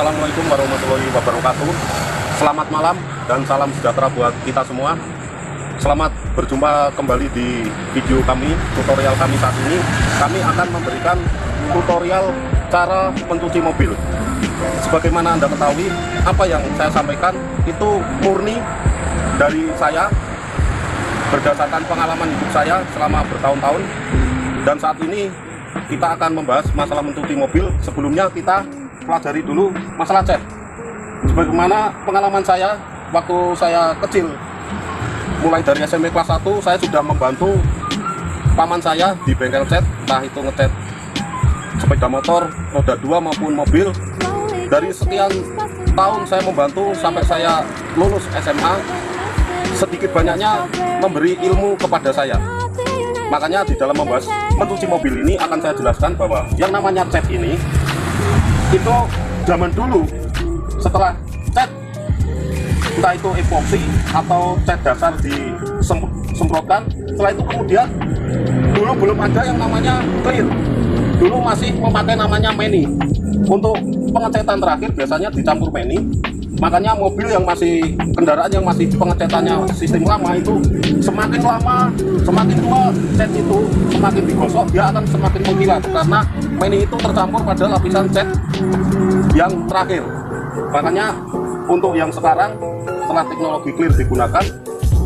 Assalamualaikum warahmatullahi wabarakatuh. Selamat malam dan salam sejahtera buat kita semua. Selamat berjumpa kembali di video kami, tutorial kami saat ini. Kami akan memberikan tutorial cara mencuci mobil. Sebagaimana Anda ketahui, apa yang saya sampaikan itu murni dari saya, berdasarkan pengalaman hidup saya selama bertahun-tahun. Dan saat ini kita akan membahas masalah mencuci mobil. Sebelumnya kita pelajari dulu masalah cat. Sebagaimana pengalaman saya waktu saya kecil, mulai dari SMP kelas 1 saya sudah membantu paman saya di bengkel cat, entah itu ngecat sepeda motor, roda 2 maupun mobil. Dari sekian tahun saya membantu sampai saya lulus SMA, sedikit banyaknya memberi ilmu kepada saya. Makanya di dalam membahas mencuci mobil ini akan saya jelaskan bahwa yang namanya cat ini itu zaman dulu, setelah cat entah itu epoxy atau cat dasar disemprotkan, setelah itu kemudian dulu belum ada yang namanya clear. Dulu masih memakai namanya meni. Untuk pengecetan terakhir biasanya dicampur meni. Makanya mobil yang masih, kendaraan yang masih pengecetannya sistem lama itu semakin lama, semakin tua cat itu semakin digosok, dia akan semakin mengkilat karena meni itu tercampur pada lapisan cat yang terakhir. Makanya untuk yang sekarang, setelah teknologi clear digunakan,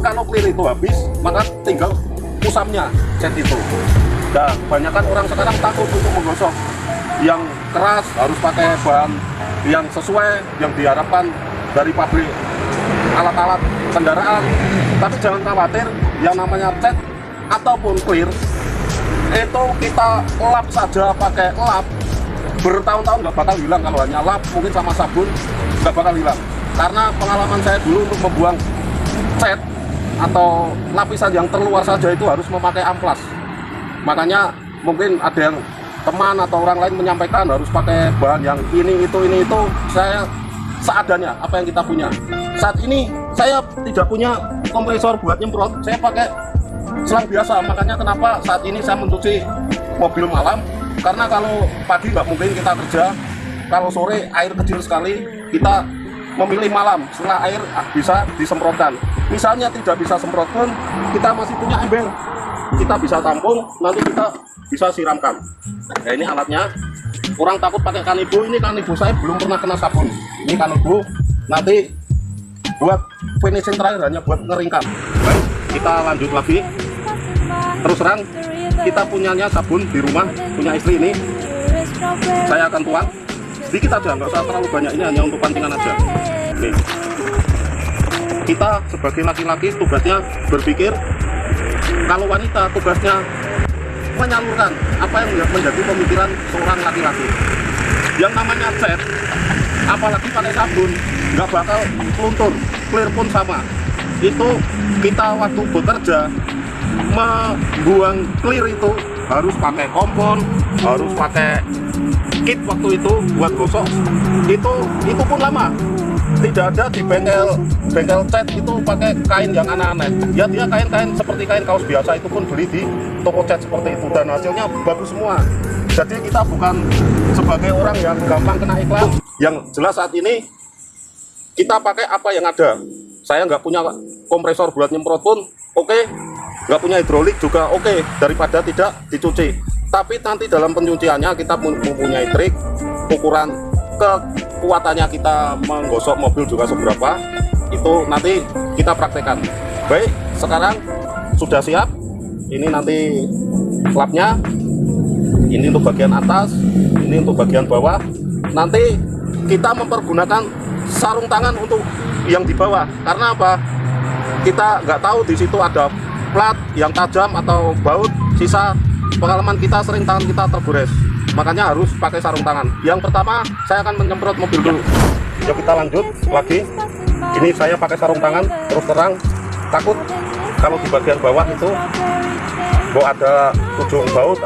kalau clear itu habis maka tinggal pusamnya cat itu. Nah, kebanyakan orang sekarang takut untuk menggosok yang keras, harus pakai bahan yang sesuai yang diharapkan dari pabrik alat-alat kendaraan. Tapi jangan khawatir, yang namanya cat ataupun clear itu kita lap saja pakai lap, bertahun-tahun nggak bakal hilang. Kalau hanya lap mungkin sama sabun nggak bakal hilang. Karena pengalaman saya dulu untuk membuang cat atau lapisan yang terluar saja itu harus memakai amplas. Makanya mungkin ada yang teman atau orang lain menyampaikan harus pakai bahan yang ini itu. Saya seadanya apa yang kita punya. Saat ini saya tidak punya kompresor buat nyemprot, saya pakai selang biasa. Makanya kenapa saat ini saya mencuci mobil malam, karena kalau pagi nggak mungkin kita kerja, kalau sore air kecil sekali, kita memilih malam setelah air bisa disemprotkan. Misalnya tidak bisa semprot pun, kita masih punya ember, kita bisa tampung, nanti kita bisa siramkan. Nah, ini alatnya. Kurang takut pakai kanibu. Ini kanibu saya belum pernah kena sabun. Ini kanibu nanti buat finishing terakhir, hanya buat ngeringkan. Baik, kita lanjut lagi. Terus terang, kita punyanya sabun di rumah, punya istri ini. Saya akan tuang sedikit aja, nggak usah terlalu banyak, ini hanya untuk pancingan aja. Nih, kita sebagai laki-laki tugasnya berpikir. Kalau wanita tugasnya menyalurkan apa yang menjadi pemikiran seorang laki-laki. Yang namanya cat, apalagi pakai sabun, nggak bakal luntur. Clear pun sama. Itu kita waktu bekerja membuang clear itu harus pakai kompon, harus pakai kit waktu itu buat gosok. Itu pun lama. Tidak ada di bengkel cat itu pakai kain yang aneh-aneh. Ya dia kain-kain seperti kain kaos biasa, itu pun beli di toko cat seperti itu, dan hasilnya bagus semua. Jadi kita bukan sebagai orang yang gampang kena iklan. Yang jelas saat ini kita pakai apa yang ada. Saya nggak punya kompresor buat nyemprot pun oke, nggak punya hidrolik juga oke, daripada tidak dicuci. Tapi nanti dalam pencuciannya kita mempunyai trik, ukuran kekuatannya kita menggosok mobil juga seberapa, itu nanti kita praktekkan. Baik, sekarang sudah siap. Ini nanti lapnya, ini untuk bagian atas, ini untuk bagian bawah. Nanti kita mempergunakan sarung tangan untuk yang di bawah. Karena apa? Kita nggak tahu di situ ada plat yang tajam atau baut. Sisa pengalaman kita sering tangan kita tergores. Makanya harus pakai sarung tangan. Yang pertama saya akan menyemprot mobil dulu. Yuk kita lanjut lagi. Ini saya pakai sarung tangan. Terus terang takut kalau di bagian bawah itu ada ujung baut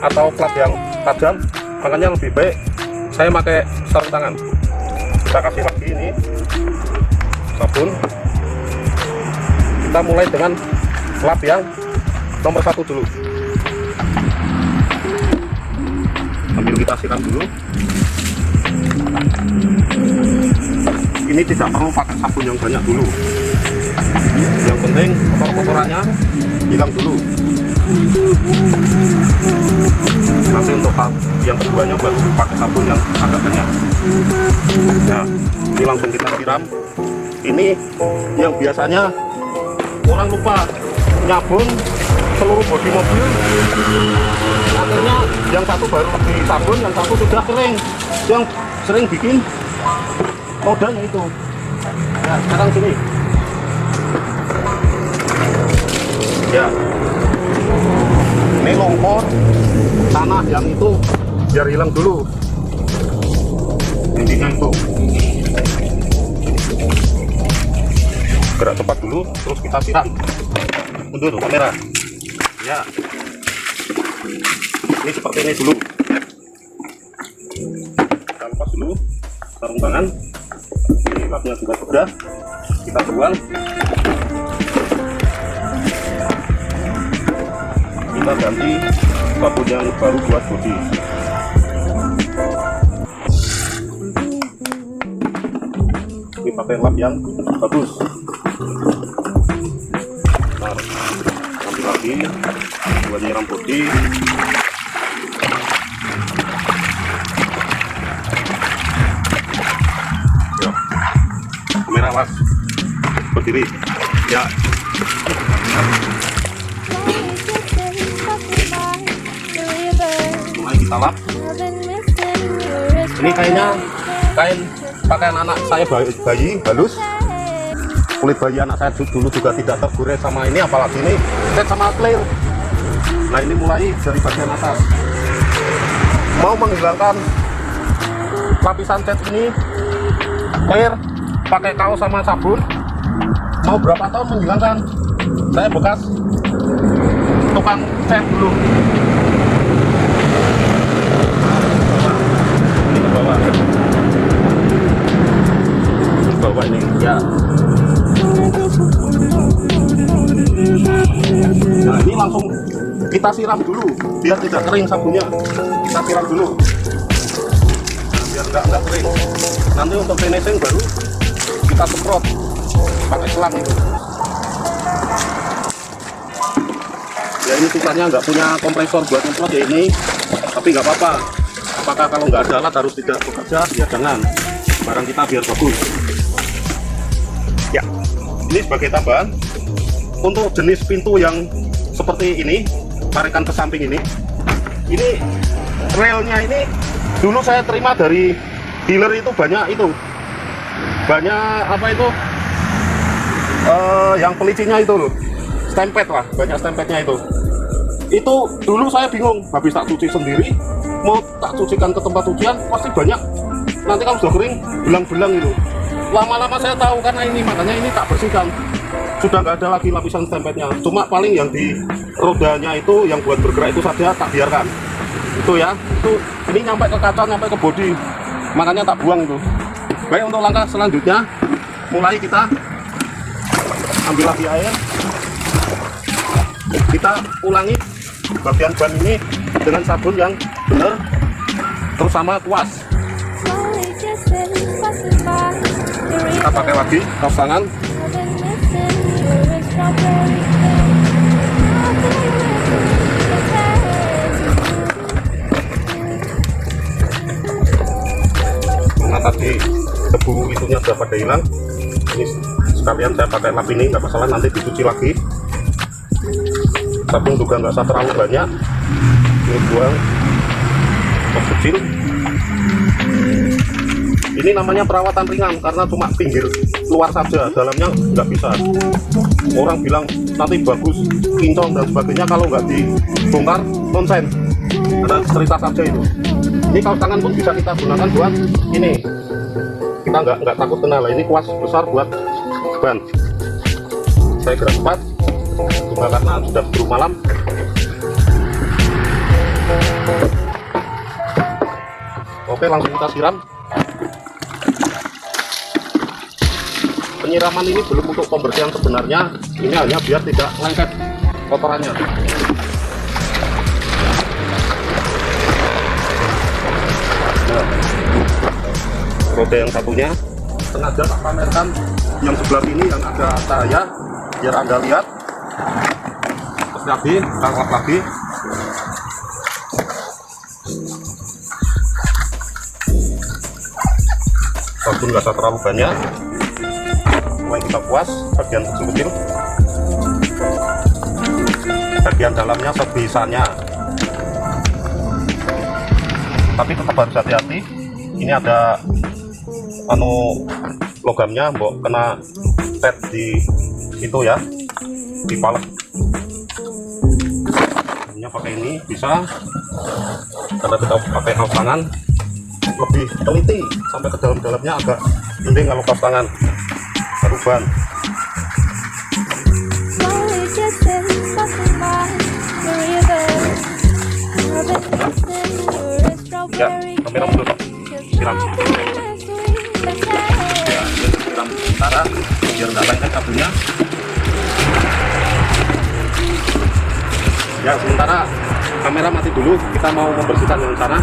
atau plat yang tajam. Makanya lebih baik saya pakai sarung tangan. Kita kasih lagi ini sabun. Kita mulai dengan lap yang nomor 1 dulu. Sambil kita siram dulu. Ini tidak perlu pakai sabun yang banyak dulu, yang penting kotor-kotorannya hilang dulu. Nanti untuk yang keduanya baru pakai sabun yang agak banyak. Nah, ini langsung kita siram. Ini yang biasanya orang lupa nyabun seluruh bodi mobil, akhirnya yang satu baru disabun, yang satu sudah kering. Yang sering bikin nodanya itu. Nah, sekarang sini ya, ini lumpur tanah yang itu biar hilang dulu, intinya itu. Gerak cepat dulu, terus kita siram. Mundur kamera ya, ini seperti ini dulu. Kita lepas dulu sarung tangan, ini lapnya juga sudah kita buang. Kita ganti sabun yang baru buat bodi. Ini pakai lap yang bagus. Nah, ambil lagi buat nyiram bodi. Ya, kamera mas berdiri ya. Mulai kita lap. Ini kayaknya kain pakaian anak saya bayi halus. Kulit bayi anak saya dulu juga tidak tergores sama ini, apalagi ini cat sama clear. Nah, ini mulai dari bagian atas. Mau menghilangkan lapisan cat ini clear pakai kaos sama sabun, mau berapa tahun menghilangkan? Saya bekas tukang cat dulu. Ini ke bawah. Ke bawah ini ya. Nah, ini langsung kita siram dulu biar tidak kering sabunnya. Kita siram dulu biar enggak kering. Nanti untuk finishing baru kita semprot pakai selang itu. Ya, ini sisanya nggak punya kompresor buat semprot ya ini, tapi nggak apa-apa. Apakah kalau nggak ada alat harus tidak bekerja? Ya jangan, barang kita biar bagus. Ya, ini sebagai tambahan untuk jenis pintu yang seperti ini, tarikan ke samping ini relnya ini dulu saya terima dari dealer, itu banyak apa itu yang pelicinya itu loh, stempet lah, banyak stempetnya itu dulu saya bingung, habis tak cuci sendiri mau tak cucikan ke tempat cucian pasti banyak, nanti kalau sudah kering belang-belang itu. Lama-lama saya tahu karena ini, makanya ini tak bersihkan, sudah nggak ada lagi lapisan stempetnya, cuma paling yang di rodanya itu yang buat bergerak itu saja tak biarkan itu ya. Itu ini nyampe ke kaca, nyampe ke bodi, makanya tak buang itu. Baik, untuk langkah selanjutnya mulai kita ambil lagi air, kita ulangi bagian ban ini dengan sabun yang benar, terus sama kuas. Kita pakai lagi kaos tangan. Nah, tadi debu itunya sudah pada hilang. Ini sekalian saya pakai lap ini, nggak masalah, nanti dicuci lagi. Sabun juga nggak usah terlalu banyak. Ini buang top kecil. Ini namanya perawatan ringan karena cuma pinggir luar saja, dalamnya nggak bisa. Orang bilang nanti bagus, kinclong dan sebagainya, kalau nggak dibongkar nonsen. Ada cerita saja itu. Ini kaos tangan pun bisa kita gunakan buat ini. Kita nggak takut kena lah. Ini kuas besar buat ban. Saya gerak cepat juga karena sudah keburu malam. Oke, langsung kita siram. Penyiraman ini belum untuk pembersihan sebenarnya, ini hanya biar tidak lengket kotorannya. Nah, roda yang satunya. Sengaja tak pamerkan yang sebelah sini yang ada cahaya biar Anda lihat. Terus lagi, tangkap lagi. Sabun nggak usah terlalu banyak, mulai kita puas bagian kecil-kecil, bagian dalamnya sebisanya, tapi tetap harus hati-hati. Ini ada logamnya, mbok kena pet di itu ya, di palep. Ini pakai ini bisa, karena kita pakai kaos tangan lebih teliti sampai ke dalam-dalamnya, agak mending kalau kaos tangan baru ban. Ya, kamera mundur, siram. Ya, siram sementara biar nggak lengket kabelnya. Ya, sementara kamera mati dulu, kita mau membersihkan yang sana.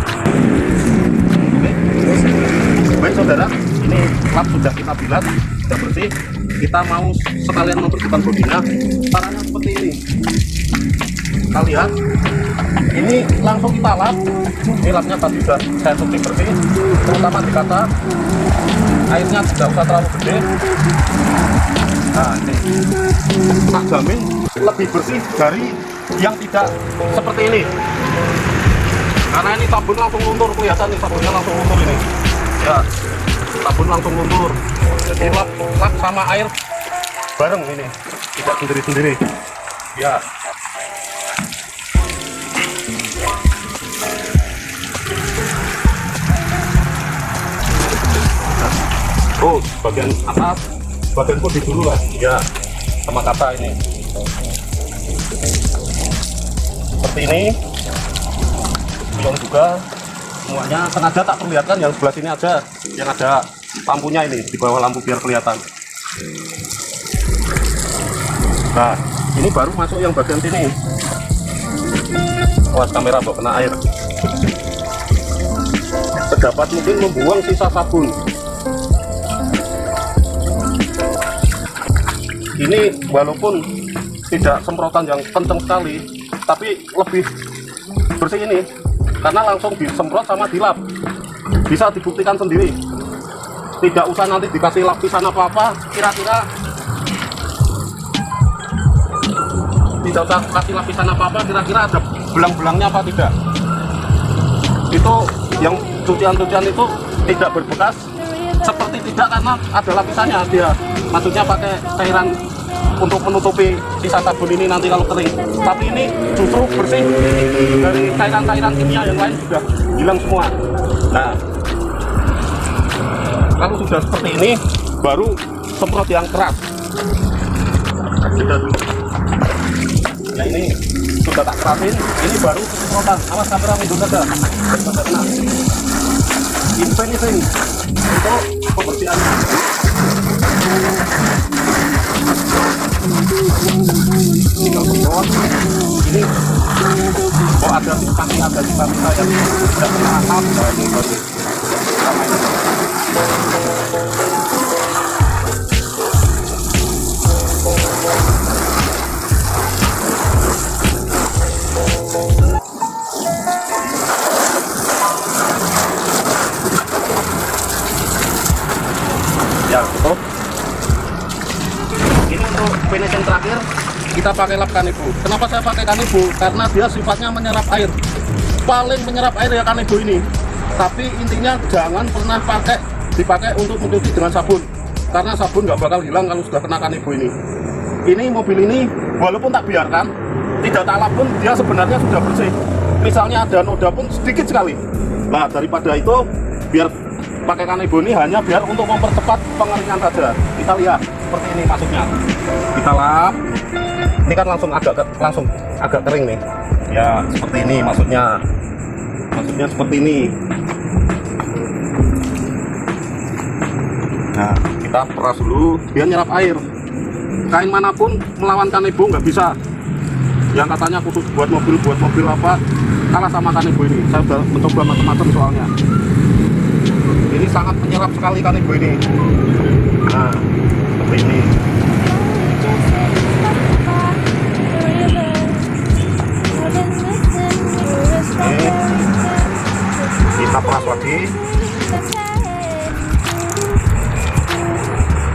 Baik saudara, ini lap sudah kita bilas, sudah bersih. Kita mau sekalian membersihkan bodinya. Caranya seperti ini. Kita lihat, ini langsung kita lap. Ini lapnya tadi sudah saya cuci bersih, terutama di kaca. Airnya tidak usah terlalu gede. Nah ini, tak jamin lebih bersih dari yang tidak seperti ini. Karena ini sabun langsung luntur, kelihatan nih sabunnya langsung luntur ini. Ya, sabun langsung luntur. Jadi lap sama air bareng ini, tidak sendiri-sendiri. Ya. Oh, bagian atas, bagian putih dulu lah. Ya, sama kata ini. Seperti ini. Yang juga semuanya sengaja tak perlihatkan yang sebelah sini aja, yang ada lampunya ini di bawah lampu biar kelihatan. Nah ini baru masuk yang bagian sini. Awas kamera bawa kena air. Sedapat mungkin membuang sisa sabun. Ini walaupun tidak semprotan yang kencang sekali, tapi lebih bersih ini karena langsung disemprot sama dilap. Bisa dibuktikan sendiri, tidak usah nanti dikasih lapisan apa-apa. Kira-kira tidak usah kasih lapisan apa-apa, kira-kira ada belang-belangnya apa tidak. Itu yang cucian-cucian itu tidak berbekas seperti tidak, karena ada lapisannya dia. Maksudnya pakai cairan untuk menutupi sisa sabun ini nanti kalau kering. Tapi ini justru bersih dari cairan-cairan kimia yang lain sudah hilang semua. Nah, kalau sudah seperti ini baru semprot yang keras. Ya ini sudah tak kerasin, ini baru semprotan. Awas kamera mundur saja. Ini finishing untuk pembersihan. Tinggal semprot. Ini oh ada sisa-sisa yang tidak kena asap. Nah ini bagus. Ya cukup. Ini untuk finishing terakhir kita pakai lap Kanebo. Kenapa saya pakai Kanebo? Karena dia sifatnya menyerap air, paling menyerap air ya Kanebo ini. Tapi intinya jangan pernah dipakai untuk mencuci dengan sabun, karena sabun nggak bakal hilang kalau sudah kena Kanebo ini. Ini mobil ini walaupun tak biarkan, tidak tak lap pun dia sebenarnya sudah bersih. Misalnya ada noda pun sedikit sekali. Nah daripada itu, biar pakai Kanebo ini hanya biar untuk mempercepat pengeringan saja. Kita lihat seperti ini masuknya. Kita lap. Ini kan langsung agak kering nih. Ya seperti ini maksudnya seperti ini. Nah kita peras dulu biar nyerap air. Kain manapun melawan Kanebo nggak bisa. Yang katanya khusus buat mobil apa, kalah sama Kanebo ini. Saya sudah mencoba macam-macam soalnya. Ini sangat menyerap sekali kan ibu ini. Nah, seperti ini. Kita peras lagi,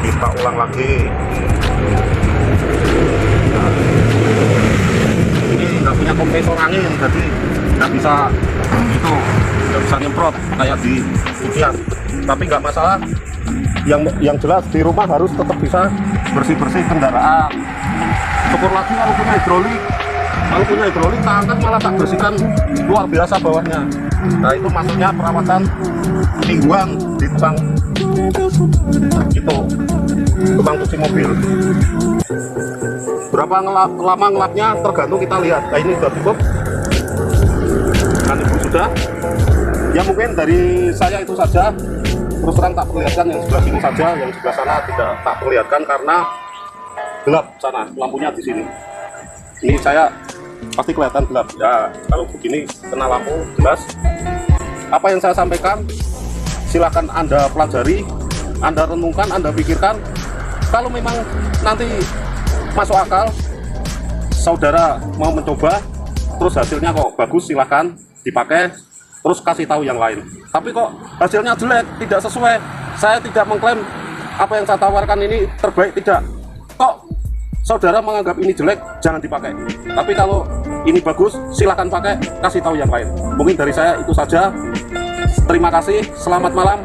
kita ulang lagi. Nah, ini nggak punya kompresor angin, jadi nggak bisa nyemprot kayak di cucian. Tapi nggak masalah, yang jelas di rumah harus tetap bisa bersih kendaraan. Syukur lagi kalau punya hidrolik. Kalau punya hidrolik, tangan malah tak bersihkan luar biasa bawahnya. Nah, itu maksudnya perawatan mingguan di tukang itu, tukang cuci mobil. Berapa lama ngelapnya tergantung kita lihat. Nah, ini sudah cukup. Nah, itu sudah. Ya mungkin dari saya itu saja. Terus terang tak perlihatkan yang sebelah sini saja, yang sebelah sana tidak tak perlihatkan karena gelap sana, lampunya di sini. Ini saya pasti kelihatan gelap ya, kalau begini kena lampu jelas. Apa yang saya sampaikan silakan Anda pelajari, Anda renungkan, Anda pikirkan. Kalau memang nanti masuk akal, saudara mau mencoba terus hasilnya kok bagus, silahkan dipakai, terus kasih tahu yang lain. Tapi kok hasilnya jelek, tidak sesuai, saya tidak mengklaim apa yang saya tawarkan ini terbaik, tidak. Kok saudara menganggap ini jelek, jangan dipakai. Tapi kalau ini bagus, silahkan pakai, kasih tahu yang lain. Mungkin dari saya itu saja. Terima kasih, selamat malam.